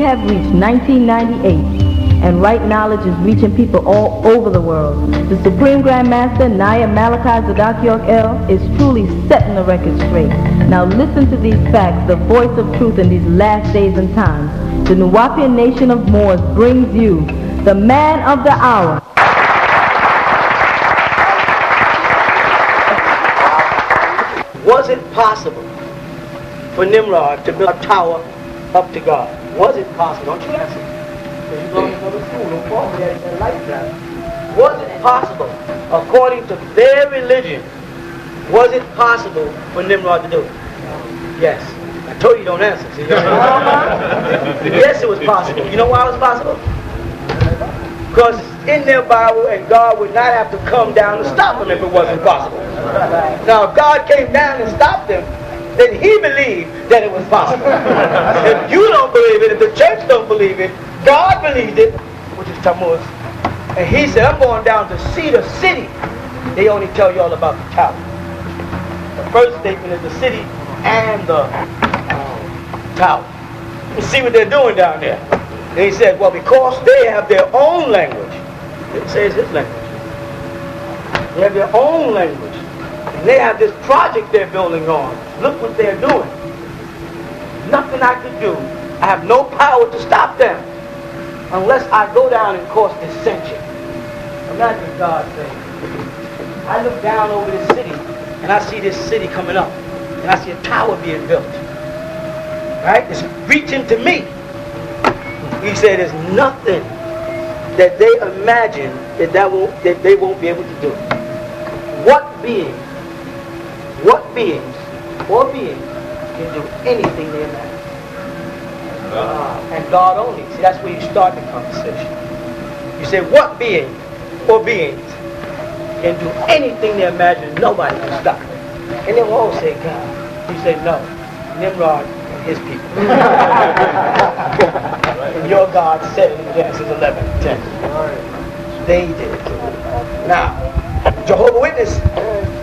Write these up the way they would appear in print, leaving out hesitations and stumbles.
have reached 1998, and right knowledge is reaching people all over the world. The Supreme Grand Master, Naya Malachi Dryork L, is truly setting the record straight. Now listen to these facts, the voice of truth in these last days and times. The NWPU Nation of Moors brings you the man of the hour. Was it possible for Nimrod to build a tower up to God? Was it possible? Don't you answer. You belong to another school. Don't fall for that lifestyle. Was it possible, according to their religion, was it possible for Nimrod to do it? Yes. I told you don't answer. See? Yes, it was possible. You know why it was possible? Because it's in their Bible, and God would not have to come down to stop them if it wasn't possible. Now, if God came down and stopped them, then he believed that it was possible. If you don't believe it, if the church don't believe it, God believed it, which is Tammuz. And he said, I'm going down to see the city. They only tell you all about the tower. The first statement is the city and the tower. You see what they're doing down there. And he said, well, because they have their own language. It says his language. They have their own language. And they have this project they're building on. Look what they're doing. Nothing I can do. I have no power to stop them unless I go down and cause dissension. Imagine God saying, I look down over this city and I see this city coming up. And I see a tower being built. Right? It's reaching to me. He said there's nothing that they imagine that they won't be able to do. What beings can do anything they imagine? And God only. See, that's where you start the conversation. You say, what being or beings can do anything they imagine? Nobody can stop it. And they will all say, God. You say, no. Nimrod and his people. And your God said it in Genesis 11:10. They did it. Now, Jehovah's Witness,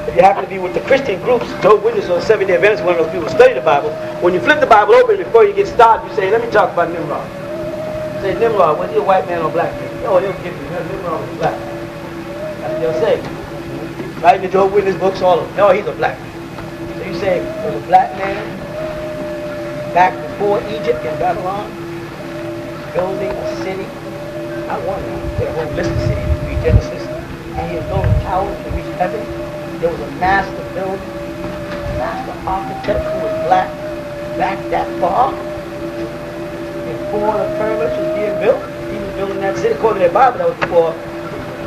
if you happen to be with the Christian groups, Jehovah's Witness or Seventh-day Adventists, one of those people who study the Bible, when you flip the Bible open before you get started, you say, let me talk about Nimrod. You say, Nimrod, was he a white man or black man? Oh, they'll give you, Nimrod was black. That's what they'll say. Right in the Jehovah's Witness books, all of them. No, he's a black man. So you say, was a black man back before Egypt in Babylon, building a city? I wonder, there were a list of cities to read Genesis, and he was building towers to reach heaven. There was a master builder, master architect who was black back that far. Before the pyramids was being built, he was building that city. According to the Bible, that was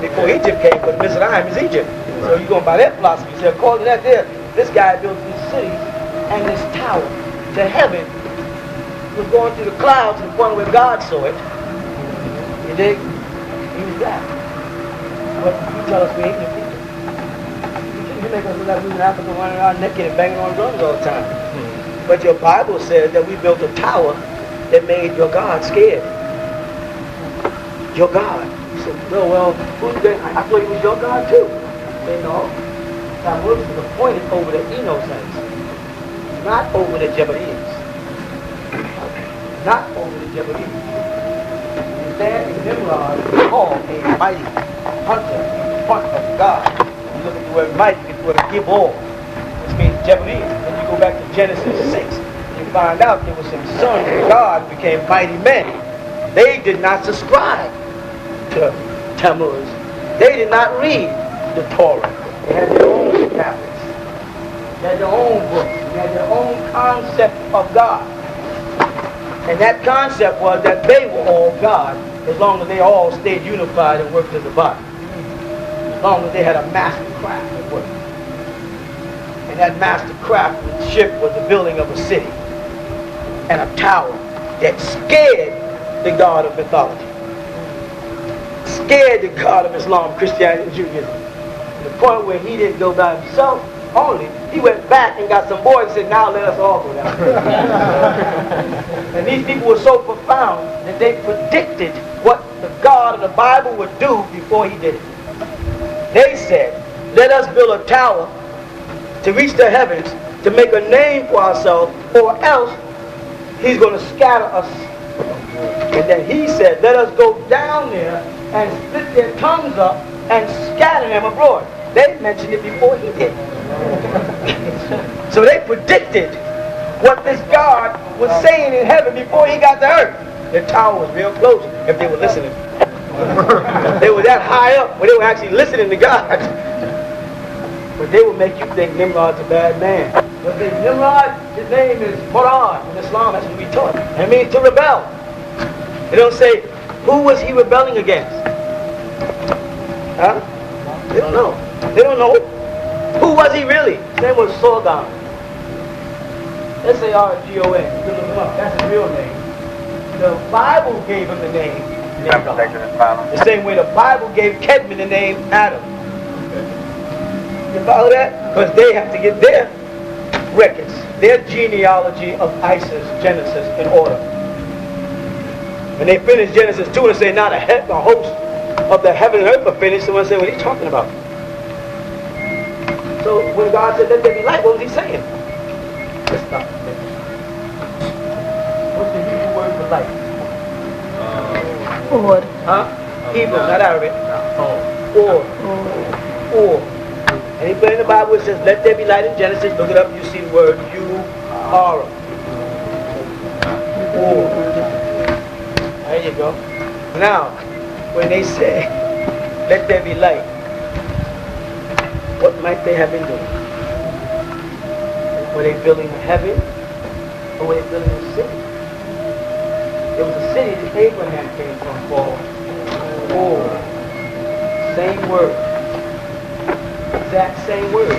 before Egypt came, but Mizraim is Egypt. So you're going by that philosophy. So according to that this guy built these cities and this tower. The heaven was going through the clouds to the point where God saw it. You dig? He was black. But you tell us we ain't the people. You make us look like we was in Africa running around naked and banging on drums all the time. But your Bible says that we built a tower that made your God scared. Your God. You said, well, who's that? I thought he was your God too. Say, no. Tammuz was appointed over the Enochites, not over the Jebureans. Not over the Jebureans. And there in Nimrod is called a mighty hunter in front of God. You look at the word mighty, you get the word Gibor, which means Jebureans. Then you go back to Genesis 6, you find out there was some sons of God who became mighty men. They did not subscribe to Tammuz. They did not read the Torah. They had their own tablets. They had their own books. They had their own concept of God. And that concept was that they were all God as long as they all stayed unified and worked as a body. As long as they had a master craft at work. And that master craftsmanship was the building of a city and a tower that scared the God of mythology. Scared the God of Islam, Christianity, and Judaism. To the point where he didn't go by himself only. He went back and got some boys and said, now let us all go down. And these people were so profound that they predicted what the God of the Bible would do before he did it. They said, let us build a tower to reach the heavens, to make a name for ourselves, or else he's going to scatter us And then he said, let us go down there and split their tongues up and scatter them abroad. They mentioned it before he did. So they predicted what this God was saying in heaven before he got to earth. The tower was real close if they were listening. They were that high up where they were actually listening to God. But they will make you think Nimrod's a bad man. But Nimrod, his name is Murad in Islam, that's what we taught. It means to rebel. They don't say, who was he rebelling against? Huh? They don't know. They don't know. Who was he really? His name was Sargon. S-A-R-G-O-N. You can look him up. That's his real name. The Bible gave him the name Nimrod. The same way the Bible gave Kedman the name Adam. You follow that? Because they have to get their records, their genealogy of Isis, Genesis, in order. When they finish Genesis 2 and say, now the host of the heaven and earth are finished, someone say, what are you talking about? So when God said, let there be light, what was he saying? Let's stop. What's the Hebrew word for light? Or. Huh? Hebrew, not Arabic. Or. And he put in the Bible, it says, let there be light in Genesis. Look it up, you see the word you-are. There you go. Now, when they say, let there be light, what might they have been doing? Were they building a heaven? Or were they building a city? It was a city that Abraham came from called Same word. Exact same word. He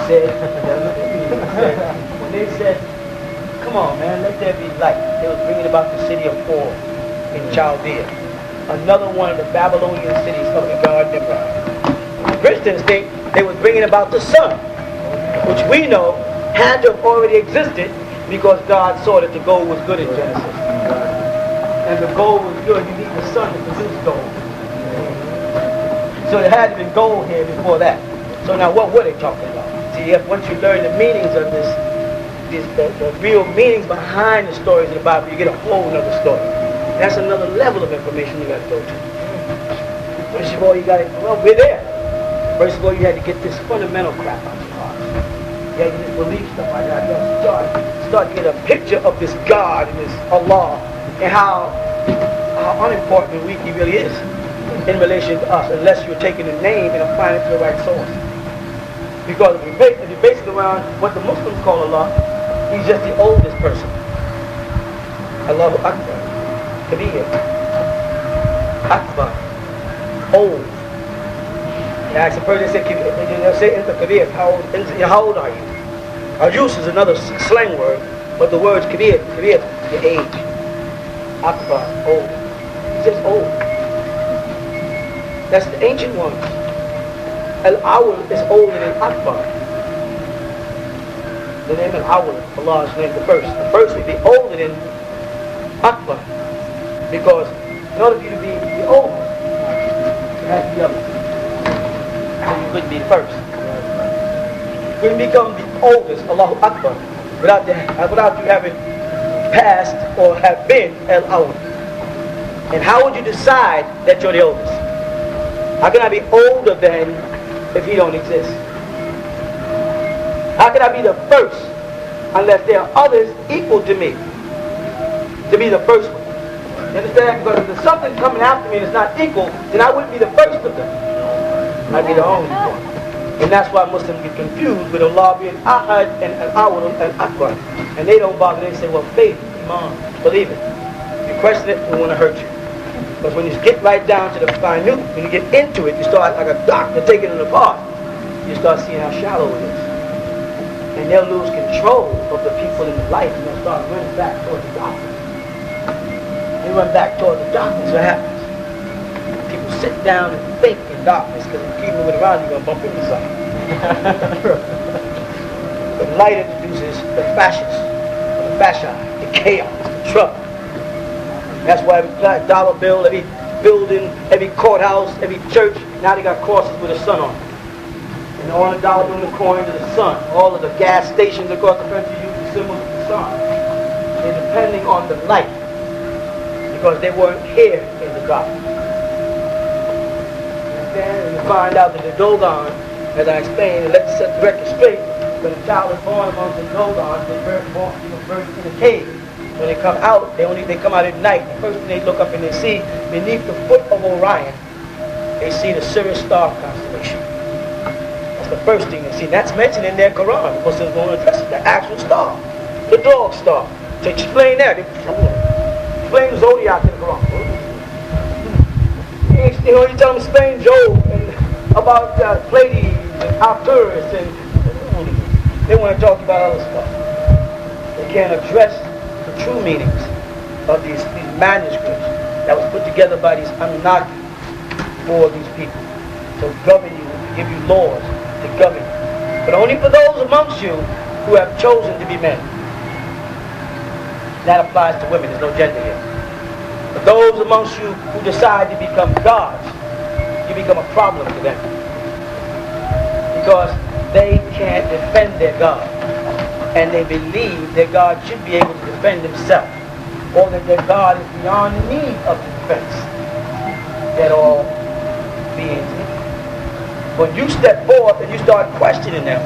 said, when they said, come on man, let there be light, they was bringing about the city of Or in Chaldea. Another one of the Babylonian cities of the god Nimrod. Christians think they was bringing about the sun, which we know had to have already existed because God saw that the gold was good in Genesis. And the gold was good, you need the sun to produce gold. So there had to be gold here before that. So now what were they talking about? See, once you learn the meanings of the real meanings behind the stories of the Bible, you get a whole other story. That's another level of information you got to go to. First of all, you got to, well, we're there. First of all, you had to get this fundamental crap out of your heart. You had to get this belief stuff like that. Start to get a picture of this God and this Allah and how unimportant and weak he really is in relation to us, unless you're taking the name and applying it to the right source. Because if you base it around what the Muslims call Allah, he's just the oldest person. Allahu Akbar, Kabir, Akbar, old. You ask a person, they'll say, Inta Kabir, how old are you? Ajus is another slang word, but the word's Kabir, your age. Akbar, old. He's just old. That's the ancient ones. Al-Awwal is older than Akbar. The name Al-Awwal, Allah's name, the first would be older than Akbar. Because in order for you to be the oldest, you have to be up. So you couldn't be the first. You couldn't become the oldest, Allahu Akbar, without you having passed or have been Al-Awwal. And how would you decide that you're the oldest? How can I be older than if he don't exist? How can I be the first unless there are others equal to me to be the first one? You understand? Because if there's something coming after me that's not equal, then I wouldn't be the first of them. I'd be the only one. And that's why Muslims get confused with Allah being Ahad and Al-Awwal and Akbar. And they don't bother. They say, well, faith, Iman, believe it. If you question it, we want to hurt you. Because when you get right down to the minute, when you get into it, you start like a doctor taking it apart. You start seeing how shallow it is. And they'll lose control of the people in life and they'll start running back towards the darkness. They run back towards the darkness. What happens? People sit down and think in darkness because if you keep moving around, you're going to bump into something. The light introduces the fascia, the chaos, the trouble. That's why every dollar bill, every building, every courthouse, every church, now they got crosses with a sun on it. And all the dollar bill and the coins of the sun. All of the gas stations across the country use the symbols of the sun. They're depending on the light. because they weren't here in the garden. And you find out that the Dogon, as I explained, let's set the record straight, when a child is born amongst the Dogons, they're born in a cave. When they come out, they come out at night. The first thing they look up and they see, beneath the foot of Orion, they see the Sirius star constellation. That's the first thing they see. That's mentioned in their Quran, because they're going to address it, the actual star, the dog star. To explain that, they explain the zodiac in the Quran. You know, you tell them explain Job and about Pleiades and Arcturus, and they want to talk about other stuff. They can't address the true meanings of these manuscripts that was put together by these Anunnaki for these people to govern you, to give you laws to govern you. But only for those amongst you who have chosen to be men. That applies to women. There's no gender here. But those amongst you who decide to become gods, you become a problem to them. Because they can't defend their God. And they believe their God should be able to defend himself. Or that their God is beyond need of defense. That all beings need. When you step forth and you start questioning them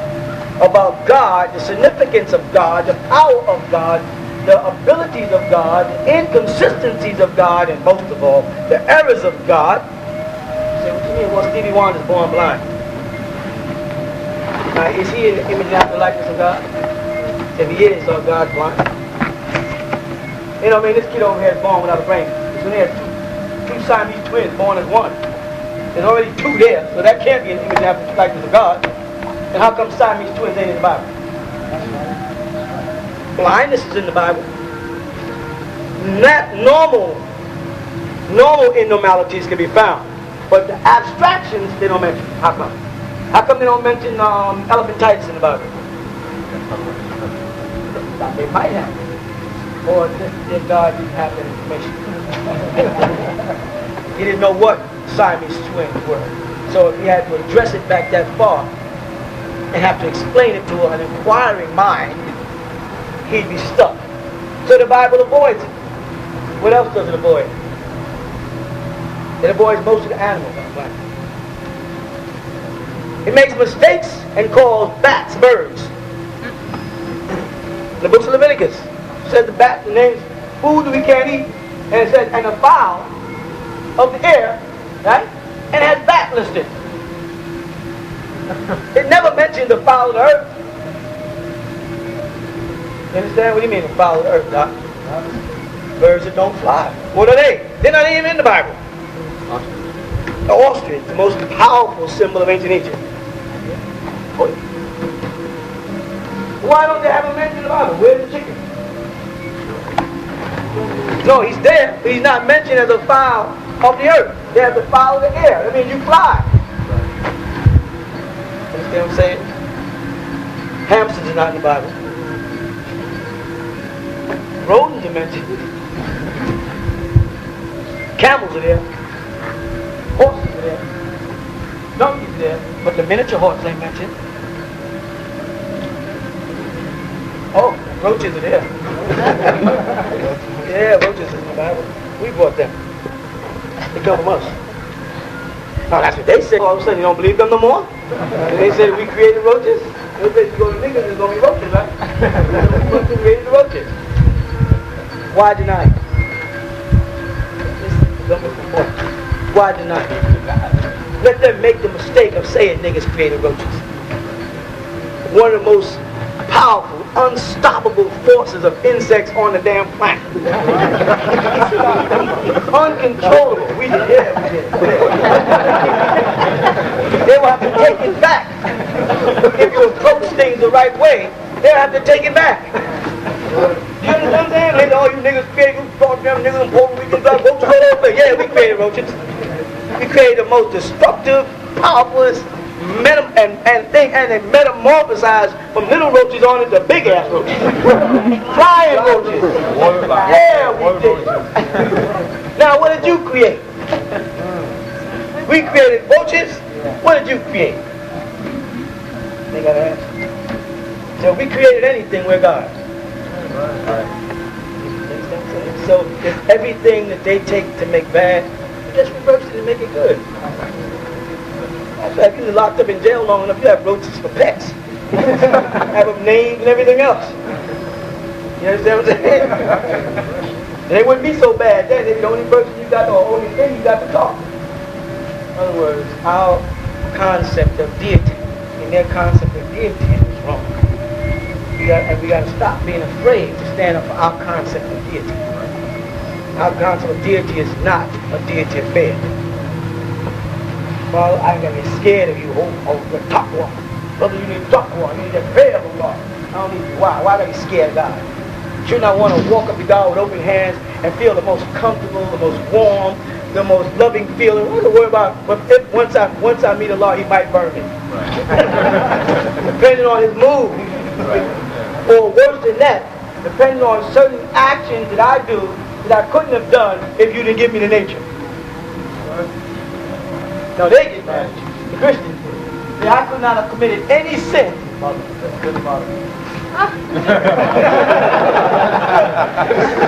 about God, the significance of God, the power of God, the abilities of God, the inconsistencies of God, and most of all, the errors of God. Say, what do you mean? Well, Stevie Wonder's born blind. Now, is he in the image and after likeness of God? If he is, so God's blind. You know what I mean? This kid over here is born without a brain. So there's two Siamese twins born as one. There's already two there, so that can't be an image and after likeness of God. And how come Siamese twins ain't in the Bible? Blindness is in the Bible. Not normal abnormalities can be found. But the abstractions, they don't mention. How come? How come they don't mention elephantitis in the Bible? They might have. Or their God didn't have that information. He didn't know what Siamese twins were. So if he had to address it back that far and have to explain it to an inquiring mind, he'd be stuck. So the Bible avoids it. What else does it avoid? It avoids most of the animals on the planet. It makes mistakes and calls bats birds. The book of Leviticus says the bat, the names food that we can't eat, and it says and the fowl of the air, right? And it has bat listed. It never mentioned the fowl of the earth. You understand? What do you mean the fowl of the earth, Doc? Birds that don't fly. What are they? They're not even in the Bible. The ostrich, the most powerful symbol of ancient Egypt. Why don't they have a mention in the Bible? Where's the chicken? No, he's there, but he's not mentioned as a fowl of the earth. They have the fowl of the air. That means you fly. Understand what I'm saying? Hamsters are not in the Bible. Rodents are mentioned. Camels are there. Horses are there. Donkeys are there. But the miniature horse ain't mentioned. Oh, roaches are there. Yeah, roaches are in the Bible. We brought them. They come from us. Oh, that's what they say. All of a sudden, you don't believe them no more? They said we created roaches? They said you go to niggas, there's going to be roaches, right? We created the roaches. Why deny it? Why deny it? Let them make the mistake of saying niggas created roaches. One of the most powerful, unstoppable forces of insects on the damn planet. Uncontrollable. We did. Yeah, we did. They will have to take it back. If you approach things the right way, they'll have to take it back. You understand what I'm saying? Later, all you niggas created, you brought them niggas in Puerto Rican, got roaches all over. Yeah, we created roaches. We created the most destructive, powerful, and they metamorphosized from little roaches on into big ass roaches. Flying roaches. Yeah, we did. Now, what did you create? We created roaches. What did you create? They gotta ask. So if we created anything, we're God. So if everything that they take to make bad, you just reverse it and make it good. If you're locked up in jail long enough, you have roaches for pets. Have them named and everything else. You understand what I'm saying? They wouldn't be so bad then. They'd be the only person you got, or only thing you got to talk to. In other words, our concept of deity and their concept of deity is wrong. We got to stop being afraid to stand up for our concept of deity. Our concept of deity is not a deity affair. Father, I ain't gonna get scared of you. Oh, the top one. Brother, you need to talk to one. You need to pray of God. I don't need to. Why? Why gotta be scared of God? Should not want to walk up to God with open hands and feel the most comfortable, the most warm, the most loving feeling. What do I worry about? But if once I meet Allah, He might burn me. Right. Depending on His mood. Right. Or worse than that, depending on certain actions that I do that I couldn't have done if you didn't give me the nature. No, they get mad at you. The Christians do. Say, I could not have committed any sin.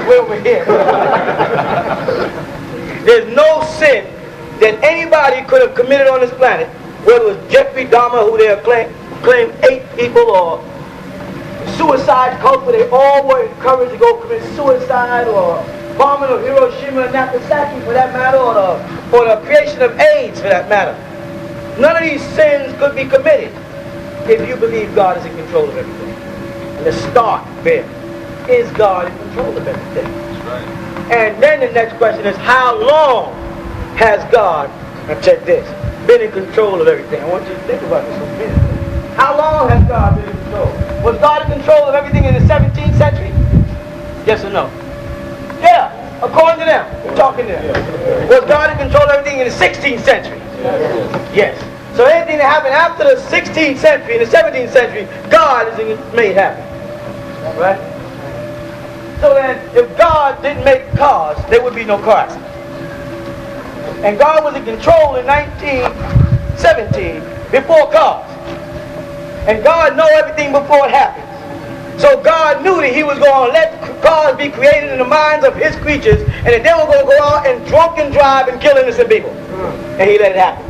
We're over here. There's no sin that anybody could have committed on this planet, whether it was Jeffrey Dahmer, who they claim 8 people, or suicide cult where they all were encouraged to go commit suicide, or bombing of Hiroshima and Nagasaki for that matter, or the creation of AIDS for that matter. None of these sins could be committed if you believe God is in control of everything. And the start there, is God in control of everything? That's right. And then the next question is, how long has God, now check this, been in control of everything? I want you to think about this for a minute. How long has God been in control? Was God in control of everything in the 17th century? Yes or no? Yeah, according to them. We're talking to them. Was God in control of everything in the 16th century? Yes. So anything that happened after the 16th century, in the 17th century, God is made happen. Right? So then, if God didn't make cars, there would be no car accidents. And God was in control in 1917 before cars. And God knows everything before it happens. So God knew that He was going to let cars be created in the minds of His creatures, and that they were going to go out and drunk and drive and kill innocent people. And He let it happen.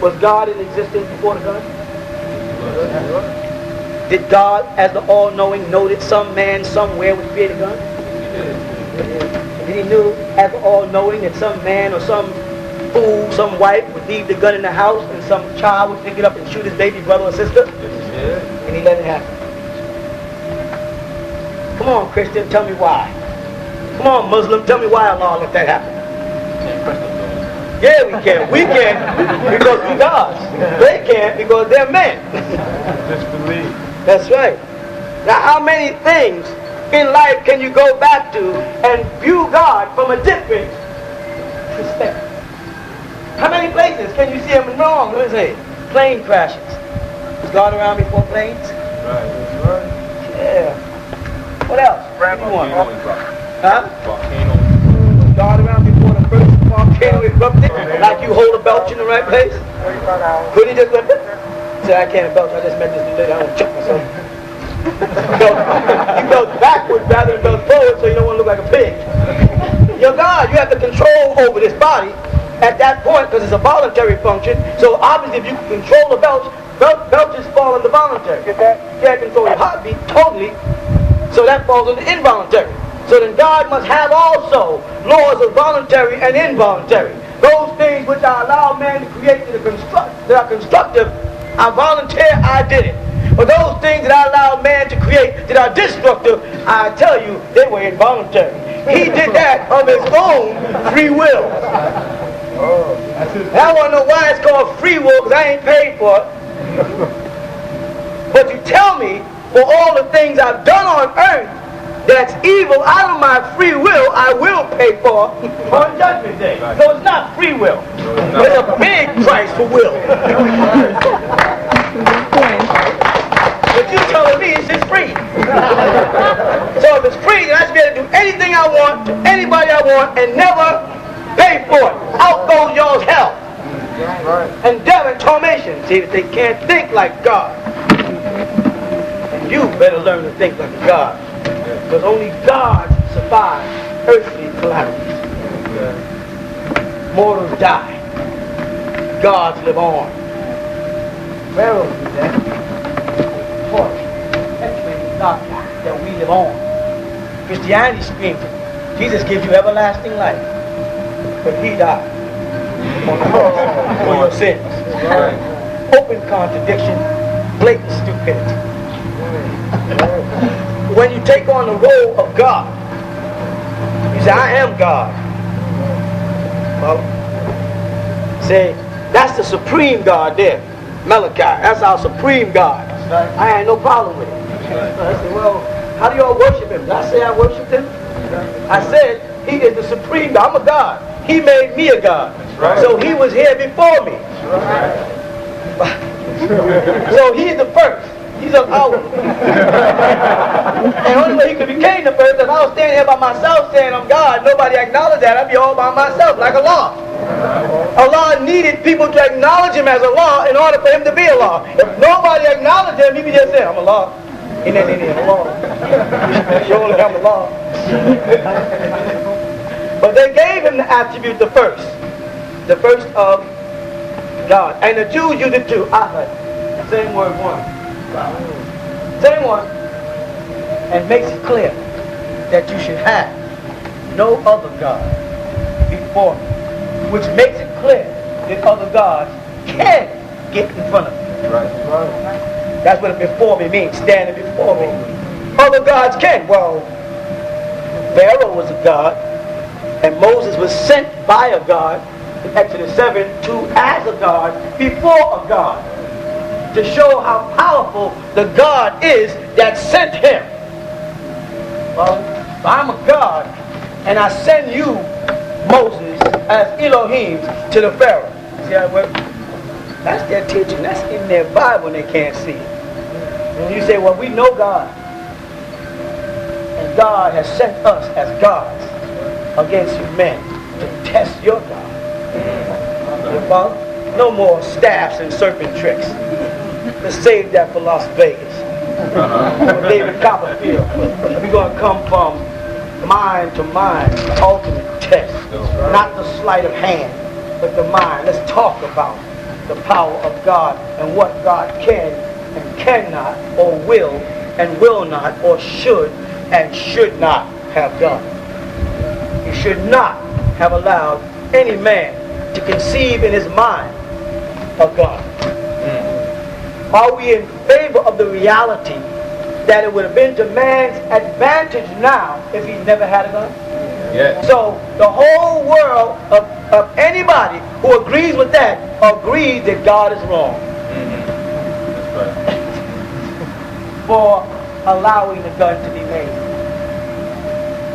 Was God in existence before the gun? Did God, as the all-knowing, know that some man somewhere would create a gun? Did He know, as the all-knowing, that some man or some fool, some wife would leave the gun in the house and some child would pick it up and shoot his baby brother or sister? And He let it happen. Come on, Christian, tell me why. Come on, Muslim, tell me why Allah let that happen. Yeah, we can. We can because we gods. They can't because they're men. Just believe. That's right. Now, how many things in life can you go back to and view God from a different perspective? How many places can you see Him wrong? Let me say, plane crashes. Was God around before planes? Right. Yeah. What else? Volcano. Huh? Volcano. Was God around before the first volcano erupted? Like you hold a belch in the right place? Couldn't He just let it? Say, I can't belch, I just met this new lady, I want to check myself. You belch backwards rather than belch forward so you don't want to look like a pig. You're God, you have the control over this body at that point because it's a voluntary function. So obviously if you can control the belch, belches fall under voluntary. You can't control your heartbeat totally, so that falls under involuntary. So then God must have also laws of voluntary and involuntary. Those things which I allow man to create that are constructive, I volunteer, I did it. But those things that I allow man to create that are destructive, I tell you, they were involuntary. He did that of his own free will. And I want to know why it's called free will, because I ain't paid for it. But you tell me, for all the things I've done on earth, that's evil out of my free will, I will pay for on Judgment Day. So it's not free will. There's a big price for will. But you're telling me it's just free. So if it's free, then I should be able to do anything I want to anybody I want and never pay for it. Out goes y'all's hell. And death and tormentation. See, that they can't think like God. And you better learn to think like God. Because only God's survive earthly calamities. Mortals die. Gods live on. Pharaoh did that. Torch. Penetrating darkness that we live on. Christianity screams, Jesus gives you everlasting life. But he died on the cross for your sins. Open contradiction, blatant stupidity. When you take on the role of God, you say, I am God. Well, say, that's the supreme God there. Malachi, that's our supreme God. I ain't no problem with it. I said, well, how do y'all worship him? Did I say I worshiped him? I said, he is the supreme God. I'm a God. He made me a God. So he was here before me. So he's the first. He's an hour. And only way he could became the first, if I was standing here by myself saying I'm God, nobody acknowledged that, I'd be all by myself like Allah. Allah needed people to acknowledge him as Allah in order for him to be Allah. If nobody acknowledged him, he would just say, I'm Allah. I'm Allah. Surely I'm Allah. But they gave him the attribute the first of God. And the Jews used it too. Ahad. Same word, one. Same one. And makes it clear that you should have no other God before me. Which makes it clear that other gods can get in front of me. That's what before me means, standing before me. Other gods can. Well, Pharaoh was a god, and Moses was sent by a god in Exodus 7 to as a god before a god, to show how powerful the God is that sent him. Well, I'm a God, and I send you, Moses, as Elohim to the Pharaoh. See how it works? That's their teaching. That's in their Bible, and they can't see it. And you say, well, we know God, and God has sent us as gods against you men to test your God. No more staffs and serpent tricks. Let's save that for Las Vegas. David Copperfield. We're going to come from mind to mind, the ultimate test. Not the sleight of hand, but the mind. Let's talk about the power of God and what God can and cannot or will not or should and should not have done. He should not have allowed any man to conceive in his mind of God. Are we in favor of the reality that it would have been to man's advantage now if he never had a gun? Yeah. So the whole world of anybody who agrees with that agrees that God is wrong. That's right. For allowing the gun to be made.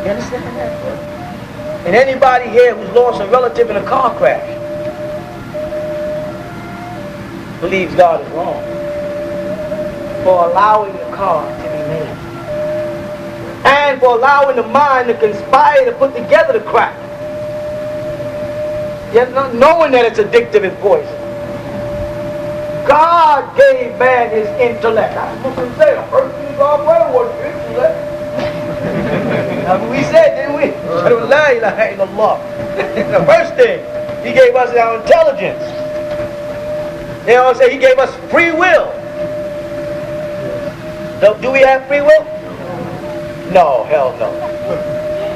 You understand that? And anybody here who's lost a relative in a car crash believes God is wrong for allowing the car to be made. And for allowing the mind to conspire to put together the crack. Yet not knowing that it's addictive and poison. God gave man his intellect. I was going to say, the first thing God was intellect. We said, didn't we? La ilaha illallah. The first thing, he gave us our intelligence. They all say he gave us free will. Do we have free will? No, hell no.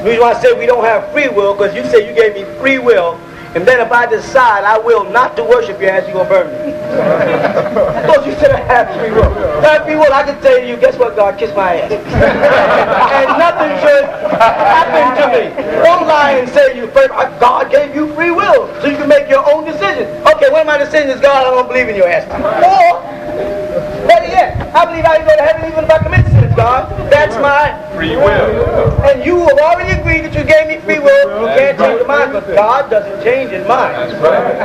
The reason why I say we don't have free will, because you say you gave me free will, and then if I decide I will not to worship you, you're going to burn me. I thought you said I have free will. If I have free will, I can tell you, guess what, God, kiss my ass. And nothing should happen to me. Don't lie and say you first. God gave you free will, so you can make your own decision. Okay, one of my decisions is God, I don't believe in your ass. Or, better yet, I believe I can go to heaven even if I commit sins, God. That's my Free will. And you have already agreed that you gave me free will. You can't change your mind, but God doesn't change his mind. That's right.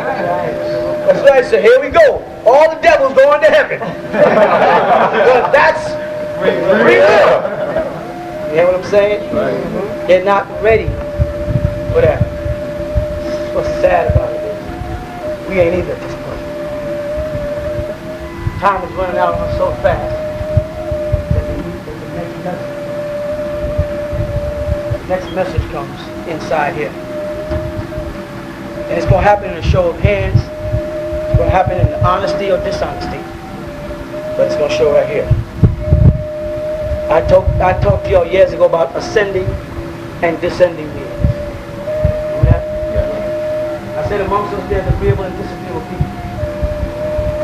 That's right, so here we go. All the devils going to heaven. Well, that's free will. You hear what I'm saying? Right. They're not ready for that. What's sad about it is, we ain't either at this point. Time is running out on us so fast that the next lesson next message comes inside here. And it's going to happen in a show of hands. It's going to happen in honesty or dishonesty. But it's going to show right here. I talked to y'all years ago about ascending and descending beings. Remember that? Yeah. I said amongst us there's agreeable and disagreeable people.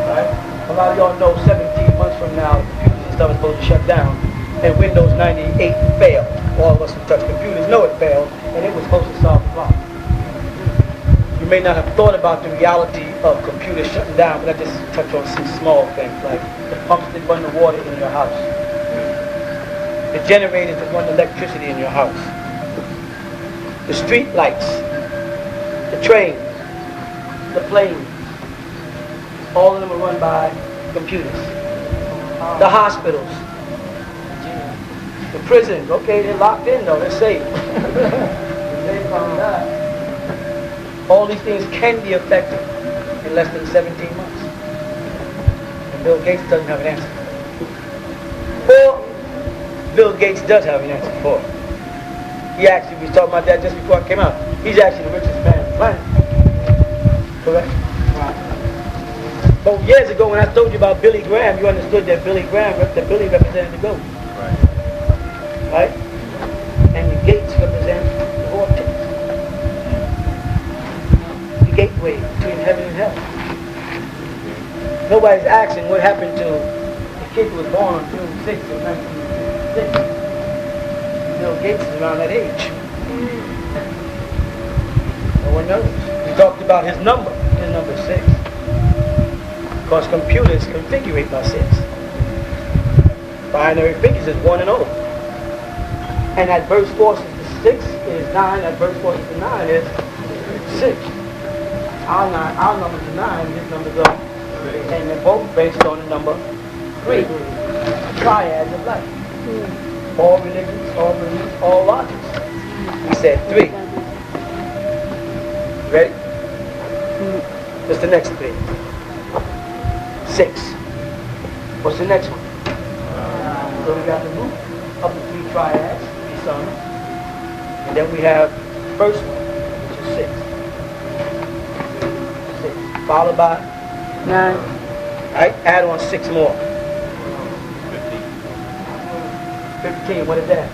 Right? A lot of y'all know 17 months from now, computers and stuff is supposed to shut down, and Windows 98 failed. All of us who touch computers know it failed, and it was supposed to solve the problem. You may not have thought about the reality of computers shutting down, but I just touch on some small things, like the pumps that run the water in your house, the generators that run the electricity in your house, the street lights, the trains, the planes. All of them are run by computers. The hospitals, the prisons. Okay, they're locked in though. They're safe. They're safe from that. All these things can be affected in less than 17 months. And Bill Gates doesn't have an answer. Or Bill Gates does have an answer for it. He actually was talking about that just before I came out. He's actually the richest man on the planet. Correct? But years ago when I told you about Billy Graham, you understood that Billy represented the goat. Right? And the gates represent the vortex. The gateway between heaven and hell. Nobody's asking what happened to the kid who was born on June 6th of 1966. Bill Gates is around that age. No one knows. We talked about his number. His number is 6. Because computers configure it by 6. Binary figures is 1 and 0. And adverse force is 6 is 9. Adverse force is 9 is 6. Our numbers are 9. His numbers are 3. And they're both based on the number 3. Triad of life. All religions, all beliefs, all logics. We said 3. Ready? What's the next 3? 6. What's the next one? So we got the root of the 3 triads, 3 suns. And then we have the first one, which is 6. 6. Followed by 9. Alright, add on 6 more. 15, what is that?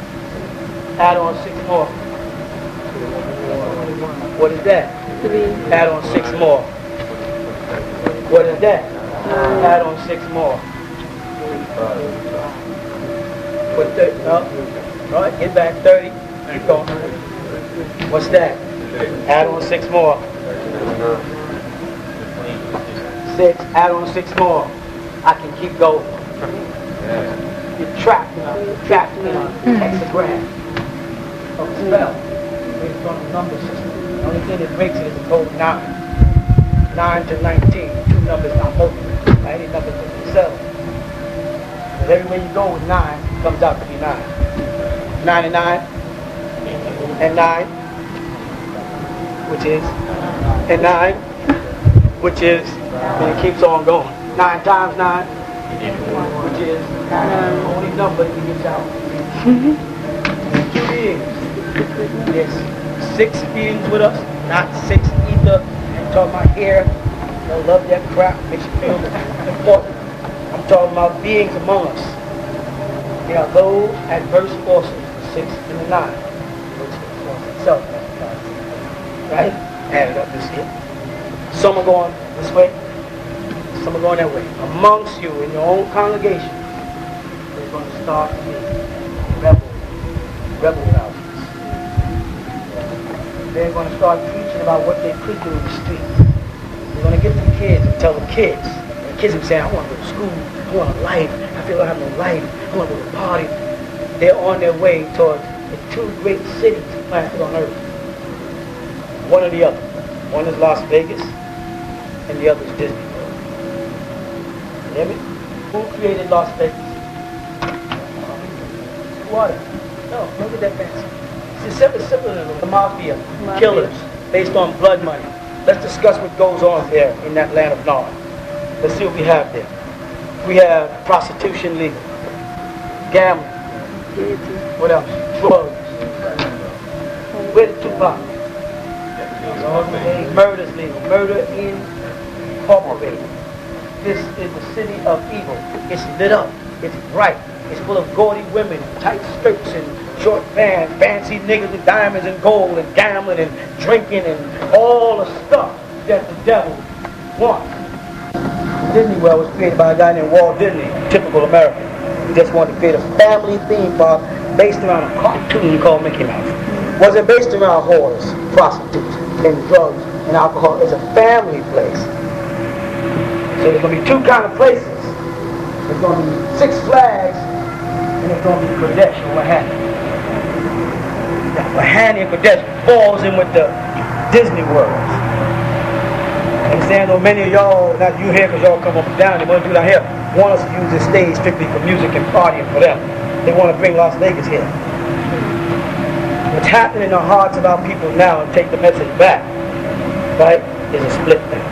Add on 6 more. What is that? 3. Add on 6 more. What is that? Add on 6 more. Put 30 up. Alright, get back 30. Keep going. What's that? Add on 6 more. 6. Add on 6 more. I can keep going. You're trapped in a hexagram of a spell based on the number system. The only thing that breaks it is the code 9. 9 to 19. 2 numbers not multiple. Any numbers in themselves. Because everywhere you go with 9, it comes out to be 9. 9 and 9. And 9. Which is. And 9. Which is. And it keeps on going. 9 times 9. Which is the only number that gets out. 2 beings. Yes. 6 beings with us. Not 6 ether. I'm talking about here. I love that crap. Makes you feel important. I'm talking about beings among us. There are those adverse forces, the 6 and the 9. Which is the force itself. Right? Add it up this here. Some are going this way. Some are going that way. Amongst you, in your own congregation, there's going to start to be rebel houses. They're going to start preaching about what they could do in the streets. They're going to get the kids and tell the kids. And the kids will say, I want to go to school. I want a life. I feel like I have no life. I want to go to a party. They're on their way towards the 2 great cities planted on earth. One or the other. One is Las Vegas, and the other is Disney. You hear me? Who created Las Vegas? Who are they? No, look at that fancy. It's simple than the mafia, killers, based on blood money. Let's discuss what goes on there in that land of Nod. Let's see what we have there. We have prostitution legal, gambling, what else? Drugs, Where's Tupac? Murder's legal. Murder incorporated. This is the city of evil. It's lit up. It's bright. It's full of gaudy women, tight skirts and short pants, fancy niggas with diamonds and gold and gambling and drinking and all the stuff that the devil wants. Disney World was created by a guy named Walt Disney, typical American. He just wanted to create a family theme park based around a cartoon called Mickey Mouse. Wasn't based around whores, prostitutes, and drugs and alcohol. It's a family place. So there's going to be two kind of places. There's going to be Six Flags and there's going to be Kodesh or Wahani. Now, Wahani and Kodesh falls in with the Disney worlds. Understand though many of y'all, not you here because y'all come up and down, they want to do down here, want us to use this stage strictly for music and partying for them. They want to bring Las Vegas here. What's happening in the hearts of our people now, and take the message back, right, is a split now.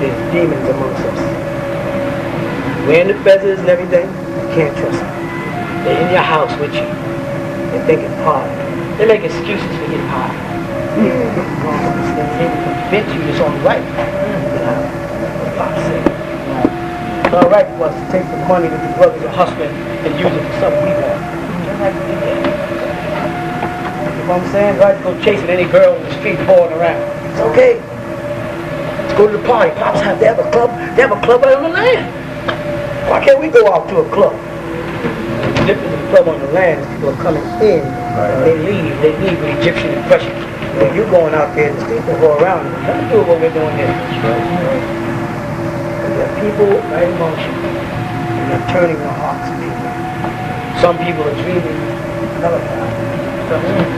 There's demons amongst us. Wearing the feathers and everything, you can't trust them. They're in your house with you. They're thinking hard. They make excuses for getting high. They convince you it's all right. It's all right for us to take the money that the brothers are hustling and use it for something we want. You know what I'm saying? Right to go chasing any girl in the street boring around. It's okay. Let's go to the party. Pops they have a club. They have a club right on the land. Why can't we go out to a club? The difference of the club on the land is people are coming in and they leave with Egyptian impression. When you're going out there in the street and go around, nothing to do with what we're doing here. There are people right amongst you, and they're turning their hearts to people. Some people are dreaming another time. Some people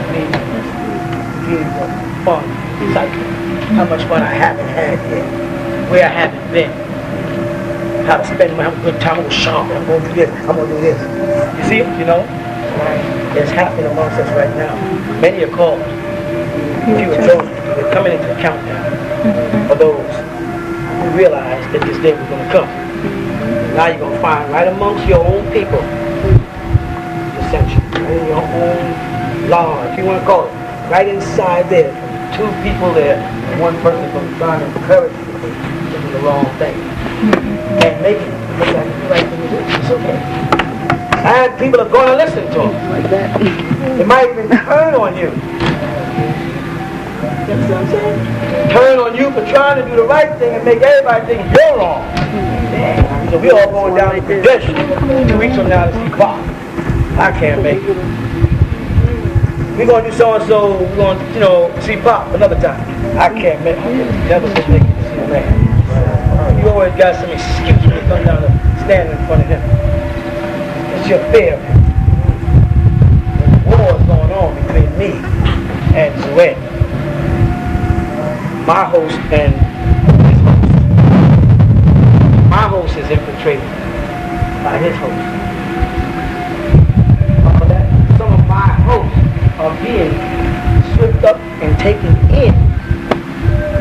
dreams of fun, excitement, how much fun I haven't had yet, where I haven't been, how to spend my good time. I'm going to shop, I'm going to do this, I'm going to do this. You see it, you know? It's happening amongst us right now. Many are called. Few are chosen. We're coming into the countdown for those who realize that this day was going to come. Now you're going to find right amongst your own people dissension, right in your own law, if you want to call it, right inside there, two people there, and one person going to try to encourage you to do the wrong thing and make it look like the right thing to do. It's okay. And people are going to listen to them like that. They might even turn on you. You know what I'm saying? Turn on you for trying to do the right thing and make everybody think you're wrong. So we all going down to Kadesh 2 weeks from now to see Pop. I can't make it. We're going to do so-and-so, we're going to, see Pop another time. I can't make it. Never been making to see the man. You always got some excuse when you come down to stand in front of him. It's your fear. There's war going on between me and Zued. My host and his host. My host is infiltrated by his host. Some of my hosts are being swept up and taken in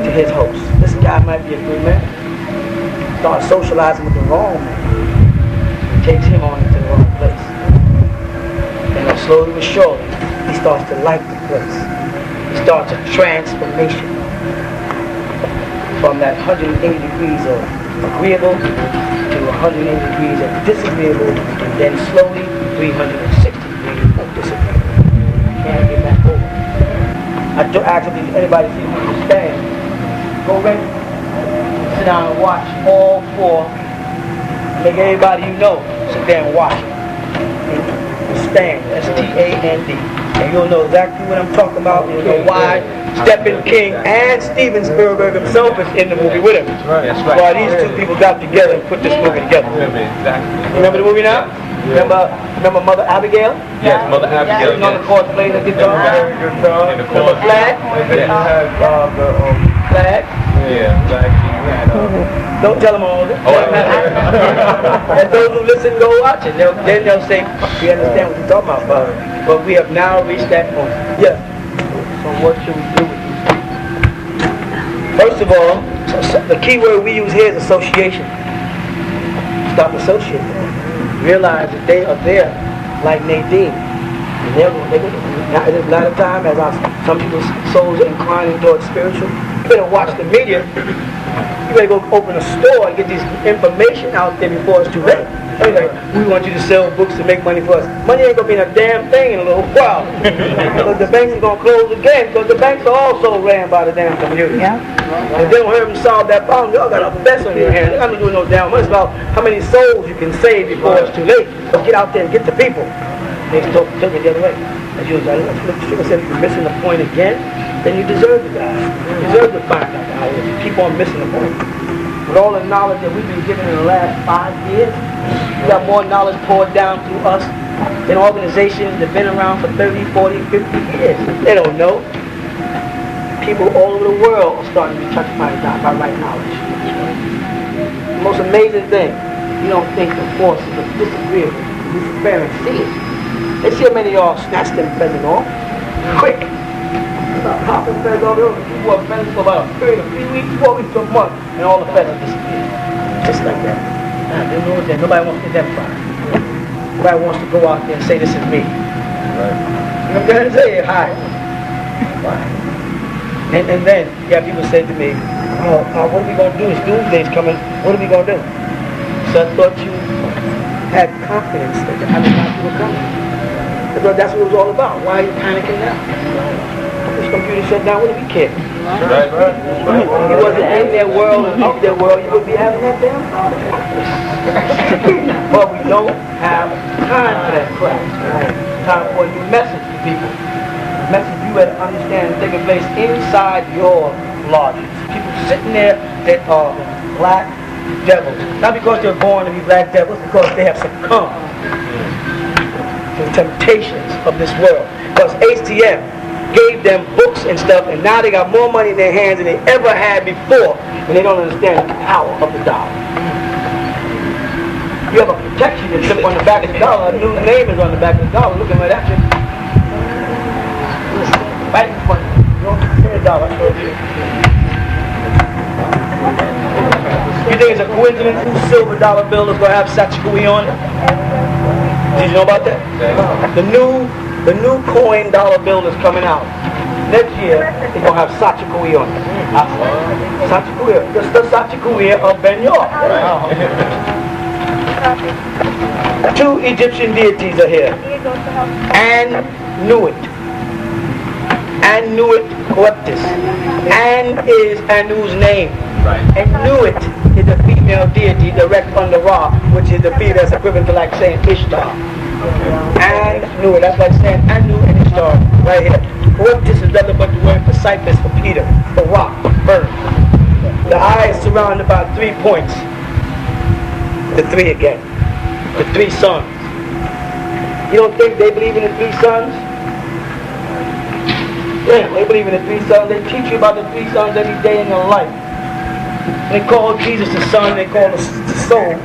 to his host. This guy might be a good man. Start socializing with the wrong man. He takes him on into the wrong place. And slowly but surely, he starts to like the place. He starts a transformation. From that 180 degrees of agreeable to 180 degrees of disagreeable, and then slowly 360 degrees of disagreeable. Can't get back over. I don't actually anybody see me stand. Go ready. Sit down and watch all four. Make everybody you know sit there and watch it. Stand. S-T-A-N-D. And you'll know exactly what I'm talking about. You'll know why. Stephen King and Steven Spielberg himself is in the movie with him. That's right. Why these two people got together and put this movie together. Exactly. Remember the movie now? Remember Mother Abigail? Yes, Mother Abigail. You know the chords playing the guitar? And the Remember Flag? Flag? Yeah, Flag. Don't tell them all of it. And those who listen, go watch it. Then they'll say, we understand what you're talking about, brother. But we have now reached that point. Yeah. So what should we do with these people? First of all, the key word we use here is association. Stop associating. Realize that they are there like Nadine. And now, at a lot of time, as some people's souls are inclining towards spiritual, you better watch the media. You better go open a store and get this information out there before it's too late. I mean, like, we want you to sell books to make money for us. Money ain't gonna be in a damn thing in a little while. Because the banks are gonna close again, because the banks are also ran by the damn community. Yeah. If they don't help them solve that problem, y'all got a mess on your hands. They're not gonna do no damn money. It's about how many souls you can save before it's too late. So get out there and get the people. They took it the other way. As you said, if you're missing the point again, then you deserve to die. You deserve to find out how it is. You keep on missing the point. With all the knowledge that we've been given in the last 5 years, we got more knowledge poured down through us than organizations that have been around for 30, 40, 50 years. They don't know. People all over the world are starting to be touched by right knowledge. The most amazing thing, you don't think the forces of disagreeable, Luciferian see it. They see how many of y'all snatch them feathers off. Quick. Stop popping feathers off. You wore feathers for about a period of 3 weeks, 4 weeks to a month, and all the feathers disappear. Just like that. They know that nobody wants to identify. Nobody wants to go out there and say, this is me. Right. You know what I'm trying to say? Hi. Why? And then you have people say to me, what are we going to do? It's doomsday's coming. What are we going to do? So I thought you had confidence that the Anunnaki were coming. I thought that's what it was all about. Why are you panicking now? This computer shut down. What do we care? Right. You wasn't in their world and of their world, you would be having that damn thought. But we don't have time for that crap. Time for a new message to people. A message you had to understand is taking place inside your lodges. People sitting there that are black devils. Not because they're born to be black devils, because they have succumbed to the temptations of this world. Because HTM gave them books and stuff, and now they got more money in their hands than they ever had before, and they don't understand the power of the dollar. You have a protection that slip on the back of the dollar. A new name is on the back of the dollar. Looking right at you. Right in front of you. You don't hear a dollar. You think it's a coincidence whose silver dollar bill is going to have Sachikui on it? Did you know about that? The new coin dollar bill is coming out. Next year, it's going to have Sachikui on it. Sachikui. The Sachikui of Ben York. Two Egyptian deities are here. Anuit. Anuit Coeptis. An is Anu's name. Anuit is the female deity direct under Ra, which is the female that's equivalent to like saying Ishtar. Anu, that's like saying Anu and Ishtar right here. Coeptis is nothing but the word for cypress, for Peter, for rock, bird. The eye is surrounded by 3 points. The 3 again. The 3 suns. You don't think they believe in the 3 suns? Yeah, they believe in the 3 suns. They teach you about the 3 suns every day in your life. They call Jesus the Son, they call the soul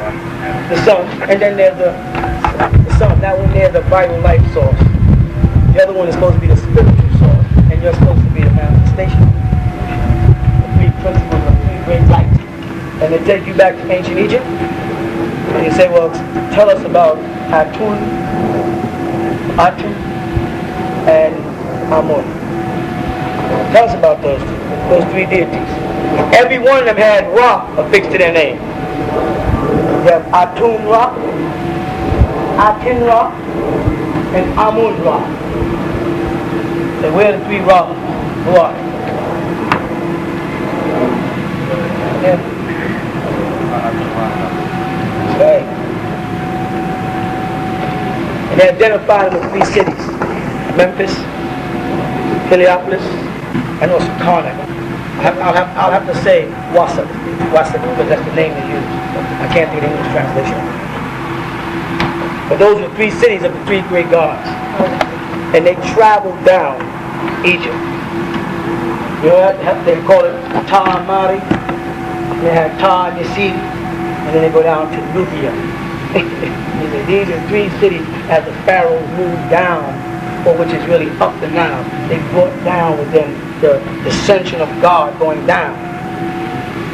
the Son, and then there's the Son. That one there's the vital life source. The other one is supposed to be the spiritual source, and you're supposed to be the manifestation. The 3 principles of 3 great lights. And they take you back to ancient Egypt, and you say, well, tell us about Atun, Atu, and Amun. Tell us about those 3 deities. Every one of them had Ra affixed to their name. You have Atun Ra, Atin Ra, and Amun Ra. So where are the 3 Ra? Who are they? Yeah. Okay. And they identify them with 3 cities. Memphis, Heliopolis, and also Karnak. I'll have to say Wasat, because that's the name they use. I can't think of the English translation. But those are the 3 cities of the 3 great gods. And they traveled down Egypt. You know, they call it Ta Mari, they have Ta Nisiri, and then they go down to Nubia. These are 3 cities as the pharaohs moved down, or which is really up the Nile. They brought down with them the ascension of God going down.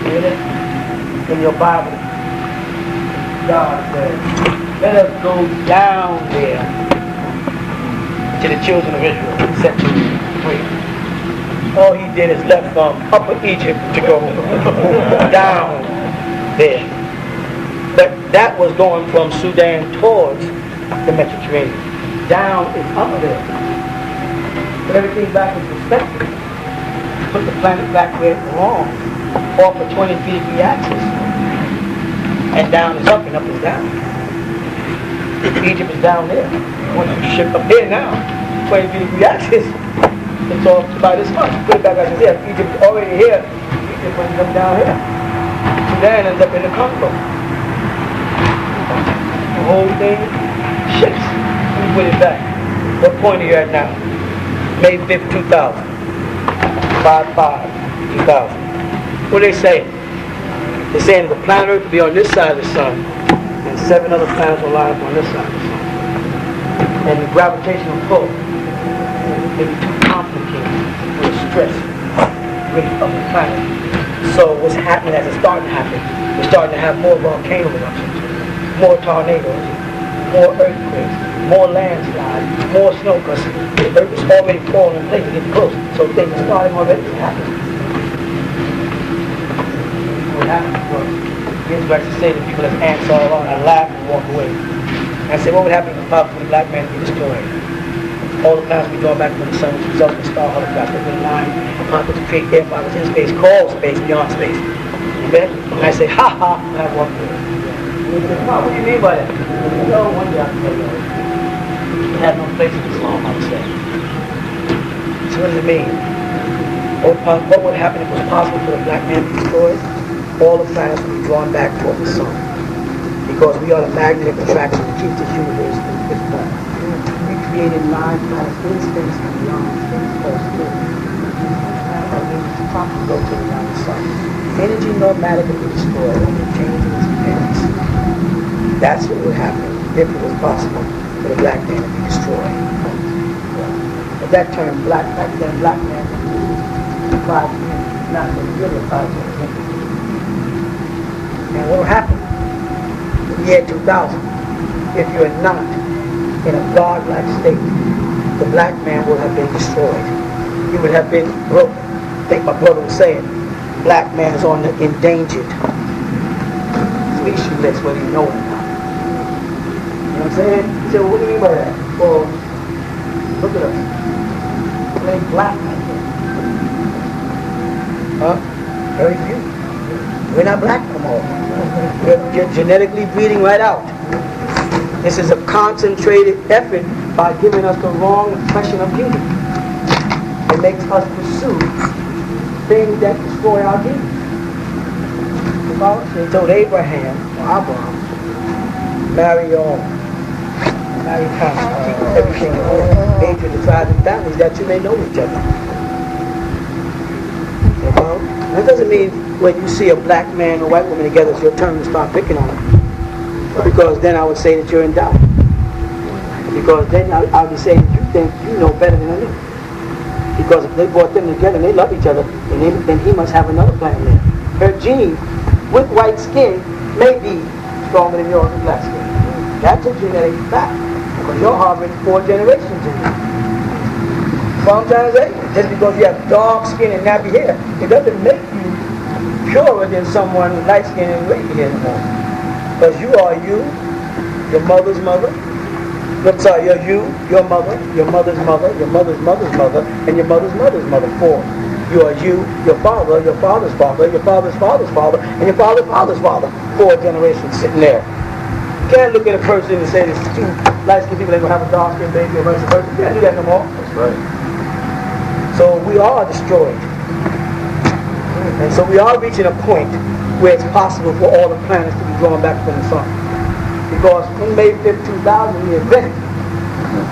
You hear that? In your Bible, God says, let us go down there. to the children of Israel, set them free. All he did is left from Upper Egypt to go down there. But that was going from Sudan towards the Mediterranean. Down is up there. Put everything back in perspective. Put the planet back where it belongs, off a 20-degree axis. And down is up and up is down. Egypt is down there. Once you shift up here now, 20-degree axis, it's all about this much. Put it back as here. Egypt is already here. Egypt ends up down here. Sudan ends up in the Congo. The whole thing shifts. Let me put it back. What point are you at now? May 5th, 2000. 5/5/2000. What are they saying? They're saying the planet Earth will be on this side of the sun, and 7 other planets will line up on this side of the sun. And the gravitational pull may be too complicated for the stress rate of the planet. So what's happening as it's starting to happen, we're starting to have more volcano eruptions, more tornadoes, more earthquakes, more landslides, more snow, because the Earth is already falling in place, getting close. So things are starting already to happen. What happened was, the Israelites to say to people as ants all along and laugh and walk away. And I said, what would happen if the black man be destroyed? All the planets be drawn back from the sun, which results in star holograph, every line, particles create air particles in space, call space, beyond space. Amen? And I say, ha ha, and I walk away. And he said, what do you mean by that? No, one day I can tell you. It had no place in Islam, I would say. So what does it mean? What would happen if it was possible for the black man to be destroyed? All the planets would be drawn back toward the sun. Because we are the magnetic attraction that keeps this universe in its form. We created 9 planets in space and beyond space called spirit. That means it's properly rotating around the sun. Energy nomadic would be destroyed and it changes its appearance. That's what would happen if it was possible for the black man to be destroyed. But that term, black man, applies to him, not really applies to him. And what will happen in the year 2000, if you're not in a God-like state, the black man will have been destroyed. He would have been broken. I think my brother was saying, black man is on the endangered species list, whether you know it or not. You know what I'm saying? He said, well, what do you mean by that? Well, look at us. There ain't black man here. Huh? Very few. We're not black no more. We're genetically breeding right out. This is a concentrated effort by giving us the wrong impression of beauty. It makes us pursue things that destroy our beauty. They told Abraham, marry everything in order, hatred, the tribes and families, that you may know each other. That doesn't mean when you see a black man or white woman together, it's your turn to start picking on them. Because then I would say that you're in doubt. Because then I'll be saying you think you know better than I do. Because if they brought them together and they love each other, then he must have another planet there. Her gene with white skin may be stronger than yours with black skin. That's a genetic fact. Because you're harboring 4 generations in you. What I'm trying to say? Just because you have dark skin and nappy hair, it doesn't make you purer than someone light skin and wavy hair anymore. Because you are you, your mother's mother. I'm sorry, you're you, your mother, your mother's mother, your mother's mother's mother, and your mother's mother's mother. 4. You are you, your father, your father's father, your father's father's father, and your father's father's father. 4 generations sitting there. You can't look at a person and say there's 2 light-skinned people that are going to have a dark-skinned baby or vice versa. You can't do that no more. That's right. So we are destroyed. And so we are reaching a point where it's possible for all the planets to be drawn back from the sun. Because in May 5th, 2000, we admitted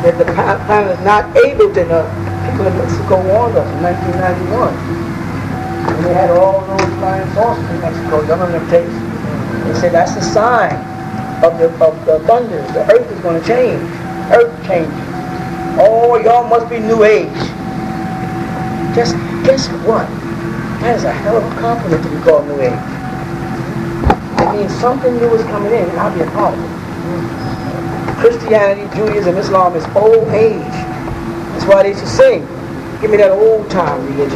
that the planet is not able to, people in Mexico warned us in 1991. And they had all those flying saucers in Mexico, you remember them tapes? They said that's the sign of the thunders. The earth is going to change. Earth changes. Oh, y'all must be New Age. Just guess what? That is a hell of a compliment to be called New Age. It means something new is coming in and I'll be a part of it. Christianity, Judaism, Islam is old age. That's why they used to sing, give me that old time religion.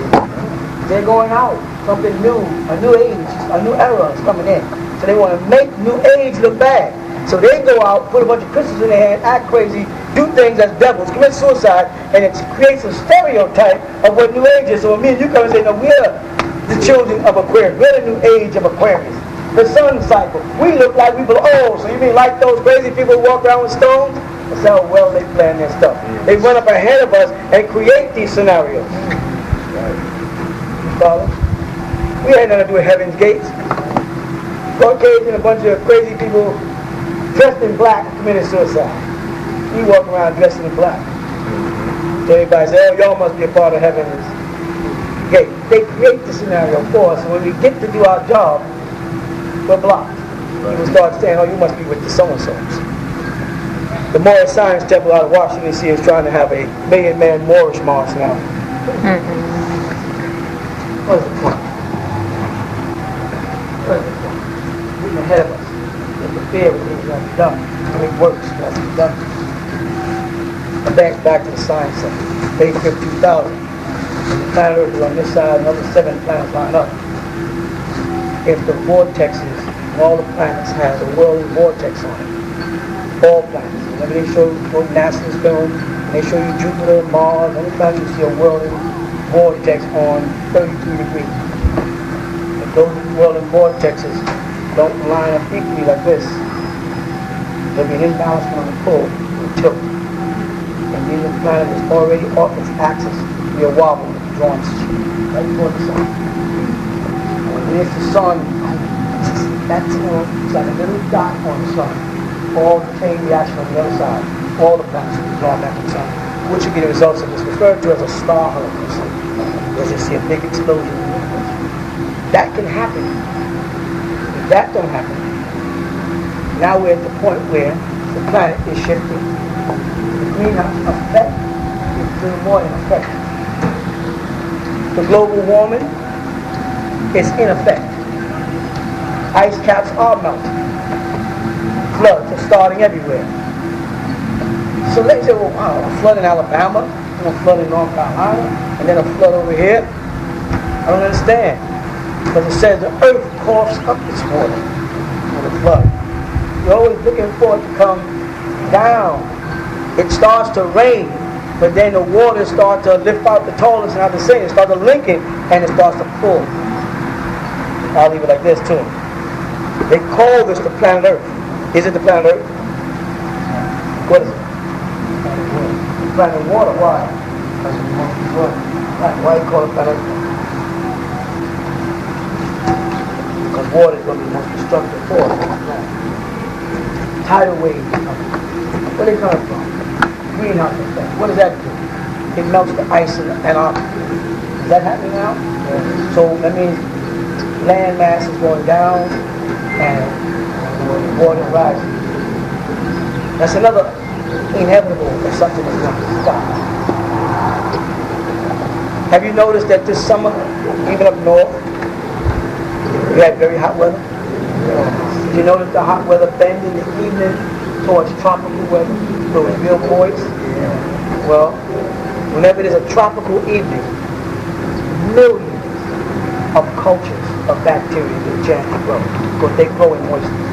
They're going out, something new, a new age, a new era is coming in. So they want to make new age look bad. So they go out, put a bunch of crystals in their hand, act crazy, do things as devils, commit suicide, and it creates a stereotype of what new age is. So when me and you come and say, no, we're the children of Aquarius, we're the new age of Aquarius. The sun cycle, we look like we belong. So you mean like those crazy people who walk around with stones? That's how well they plan their stuff. They run up ahead of us and create these scenarios. Follow? We had nothing to do with Heaven's Gates. Caucasian, a bunch of crazy people dressed in black committed suicide. We walk around dressed in black. So everybody says, oh, y'all must be a part of Heaven's Gate. They create the scenario for us, and when we get to do our job, we're blocked. People start saying, oh, you must be with the so-and-sos. The Moorish Science Temple out of Washington, D.C. is trying to have a million-man Moorish march now. What is the point? What is the point? Getting ahead of us. Interfere with things that have to be done. To make works that has to be done. Back to the science center. Page 52,000. The planet Earth is on this side, another 7 planets line up. If the vortexes, all the planets have a whirling vortex on it. All planets. Whenever they show NASA's film, they show you Jupiter, Mars, anytime you see a whirling vortex on 32 degrees. If those whirling vortexes don't line up equally like this, there'll be an imbalance on the pull and tilt. And then the planet is already off its axis, be a wobble with the drawn right toward the sun. And when it's the sun, that's it's like a little dot on the sun. All the chain reaction on the other side. All the planets will be drawn back to the sun, which would be the results of this referred to as a star hurricane. You'll just see a big explosion. That can happen. If that don't happen, now we're at the point where the planet is shifting. The greenhouse effect is doing more in effect. The global warming is in effect. Ice caps are melting. Floods are starting everywhere. So let's say, well, wow, a flood in Alabama, a flood in North Carolina, and then a flood over here. I don't understand. Because it says the earth coughs up its water for the flood. You're always looking for it to come down. It starts to rain, but then the water starts to lift out the tallest and out the same. It starts to link it, and it starts to pull. I'll leave it like this too. They call this the planet Earth. Is it the planet Earth? What is it? The planet water. Why? Why do you call it planet Earth? Because water is going to be the most destructive force on the planet. Tidal waves. Where are they coming from? Greenhouse effect. What does that do? It melts the ice in Antarctica. Is that happening now? Yeah. So that means land mass is going down and water is rising. That's another inevitable of something that's going to stop. Have you noticed that this summer, even up north, we had very hot weather? Did you notice the hot weather bend in the evening towards tropical weather? So it's real moist? Well, whenever there's a tropical evening, millions of cultures of bacteria get a chance to grow because they grow in moisture.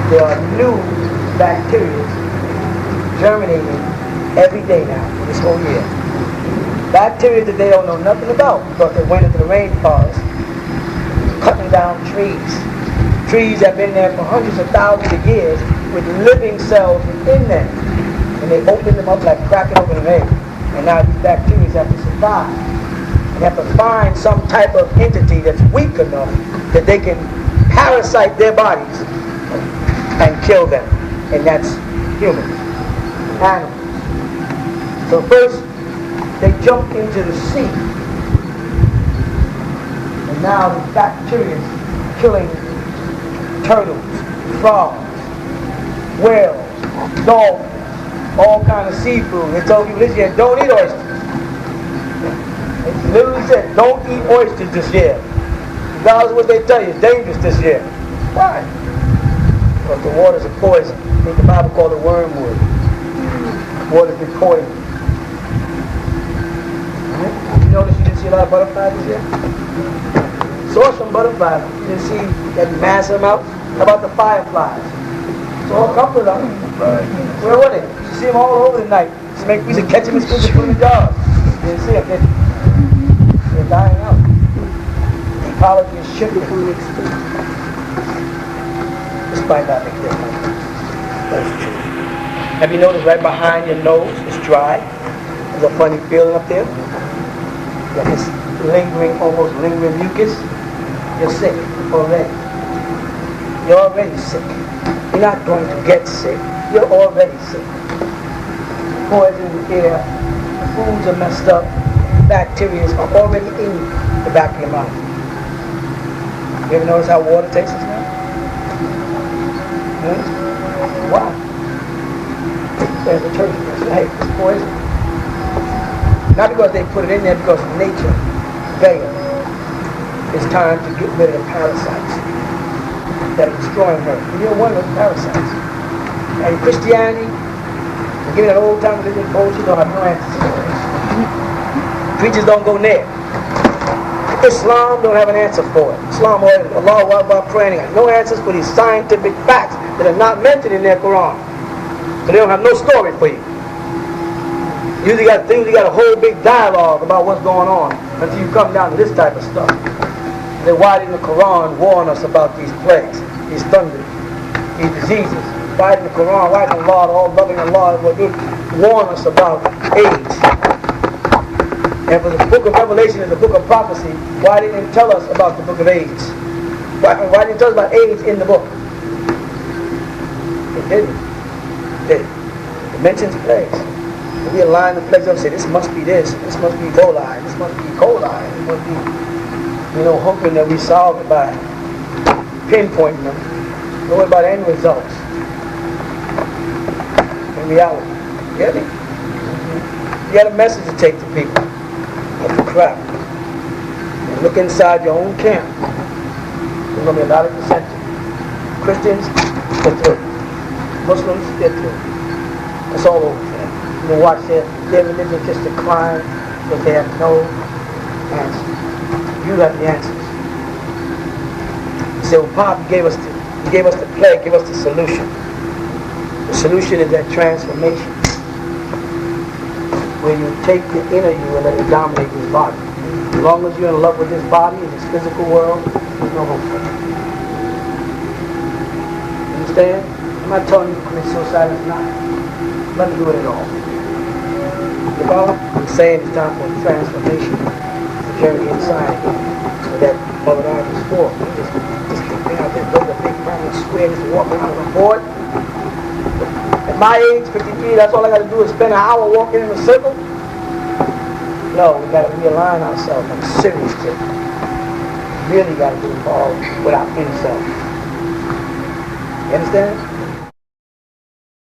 There are new bacteria germinating every day now for this whole year. Bacteria that they don't know nothing about because they went into the rainforest cutting down trees. Trees have been there for hundreds of thousands of years with living cells within them. And they open them up like cracking open an egg. And now these bacteria have to survive. They have to find some type of entity that's weak enough that they can parasite their bodies and kill them. And that's humans, animals. So first, they jump into the sea. And now the bacteria is killing turtles, frogs, whales, dolphins, all kind of seafood. They told people this year, don't eat oysters. It literally said, don't eat oysters this year. Regardless of what they tell you, it's dangerous this year. Why? Because the waters are poison. I think the Bible called it wormwood. Waters be poison. see a lot of butterflies this year? Saw some butterflies. You didn't see that mass amount? How about the fireflies? Saw a couple of them. Where were they? You see them all over the night. We used to catch them in school to put in the jars. You didn't see them, did you? They're dying out. Ecology is shifting. Despite not making that much. That's true. Have you noticed right behind your nose it's dry? There's a funny feeling up there. Like this lingering, almost lingering mucus. You're sick already. You're already sick. You're not going to get sick. You're already sick. Poison in the air. Foods are messed up. Bacteria are already in the back of your mouth. You ever notice how water tastes now? Why? There's a turkey. Hey, it's poison. Not because they put it in there, because nature, Gaia, it's time to get rid of the parasites that are destroying her. And you're one of those parasites. And Christianity, give that old time religion bullshit, don't have no answers. Preachers don't go near. Islam don't have an answer for it. Islam, Allah, Akbar, praying, no answers for these scientific facts that are not mentioned in their Quran. So they don't have no story for you. You got a whole big dialogue about what's going on until you come down to this type of stuff. Then why didn't the Quran warn us about these plagues, these thunders, these diseases? Why didn't the Quran, why didn't Allah, the all-loving Allah, warn us about AIDS? And for the book of Revelation and the book of prophecy, why didn't it tell us about the book of AIDS? Why didn't it tell us about AIDS in the book? It didn't. It mentions plagues. We align the plagues up and say, this must be this must be Ebola, this must be coli, this must be, hoping that we solve it by pinpointing them. Don't worry about any results. In reality. Get it? You got a message to take to people. Of the crap. And look inside your own camp. There's going to be a lot of dissension. Christians, get through. Muslims, get through. It's all over for them. You can watch their religion just decline because they have no answers. You have the answers. He said, well, Pop, he gave us the plague, give us the solution. The solution is that transformation, where you take the inner you and let it dominate this body. As long as you're in love with this body, in this physical world, there's no hope for it. Understand? I'm not telling you to commit suicide, it's not. Let me do it at all. You follow? I'm saying it's time for transformation, the journey inside again. So that Mother Earth is for. You just keep out there, build a big permanent square, just walk around on a board. At my age, 53, that's all I got to do is spend an hour walking in a circle? No, we got to realign ourselves on a serious tip. Really got to get involved with our inner self. You understand?